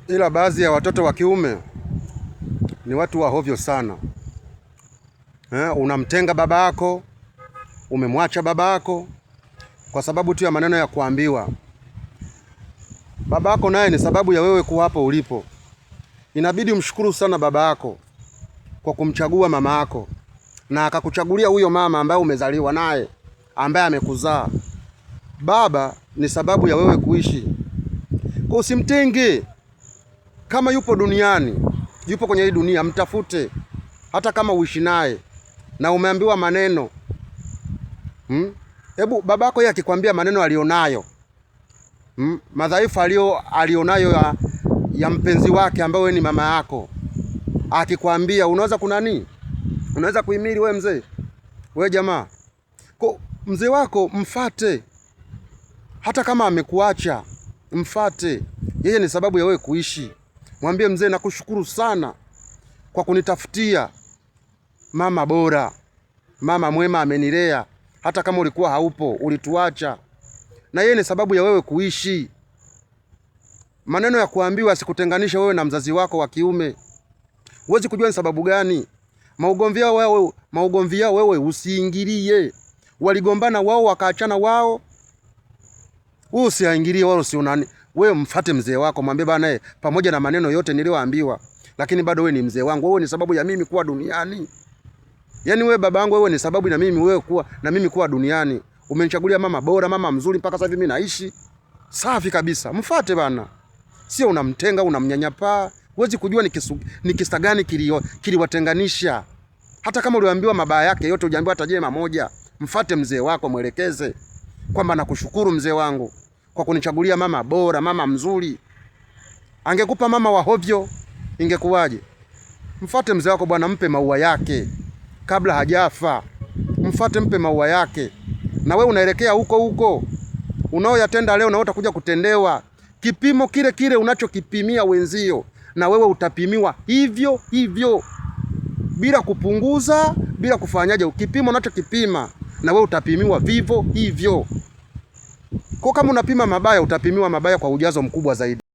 ila baadhi ya watoto wa kiume ni watu wa hovyo sana. Unamtenga baba yako, umemwacha baba yako kwa sababu tu ya maneno ya kuambiwa. Baba yako naye ni sababu ya wewe kuwa hapo ulipo. Inabidi umshukuru sana baba yako kwa kumchagua mama yako, na akakuchagulia huyo mama ambaye umezaliwa naye, ambaye amekuzaa. Baba ni sababu ya wewe kuishi. Kwa usimtenge. Kama yupo duniani, yupo kwenye hii dunia, mtafute. Hata kama uishi naye na umeambiwa maneno, hebu babako yeye akikwambia maneno alionayo, madhaifu alionayo ya mpenzi wake ambaye wewe ni mama yako, akikwambia unaweza kunani? Unaweza kuhimili wewe mzee? Wewe jamaa. Kwa mzee wako mfate. Hata kama amekuacha, mfate. Yeye ni sababu ya wewe kuishi. Mwambie mzee, nakushukuru sana kwa kunitafutia mama bora, mama mwema, amenilea. Hata kama ulikuwa haupo, ulituacha. Na yeye ni sababu ya wewe kuishi. Maneno ya kuambiwa asikutenganisha wewe na mzazi wako wa kiume. Huwezi kujua ni sababu gani. Maugomvi yao wewe usiingilie. Waligombana wao wakaachana wao, wewe usiingilie wao, usionani. Wewe mfate mzee wako, mwambie bana, pamoja na maneno yote niliyoambiwa, lakini bado wewe ni mzee wangu. Wewe ni sababu ya mimi kuwa duniani. Yaani wewe baba yangu, wewe ni sababu na mimi wewe kuwa na mimi kuwa duniani. Umenichagulia mama bora, mama mzuri, mpaka sasa hivi mimi naishi safi kabisa. Mfate bana. Sio unamtenga, unamnyanyapaa. Huwezi kujua ni kisa gani kiliwatenganisha. Hata kama uliambiwa mabaya yake yote, hujaambiwa hata jema moja. Mfate mzee wako, mwelekeze kwamba nakushukuru mzee wangu kwa kunichagulia mama bora, mama mzuri. Angekupa mama wa hovyo, ingekuwaje? Mfate mzee wako bwana, mpe maua yake kabla hajafa. Mfate, mpe maua yake. Na wewe unaelekea huko unaoyatenda leo, na utakuja kutendewa. Kipimo kile unachokipimia wenzio, na wewe utapimiwa hivyo hivyo, bila kupunguza, bila kufanyaje. Kipimo unachokipima, na wewe utapimiwa vivyo hivyo. Kwa kama unapima mabaya, utapimiwa mabaya kwa ujazo mkubwa zaidi.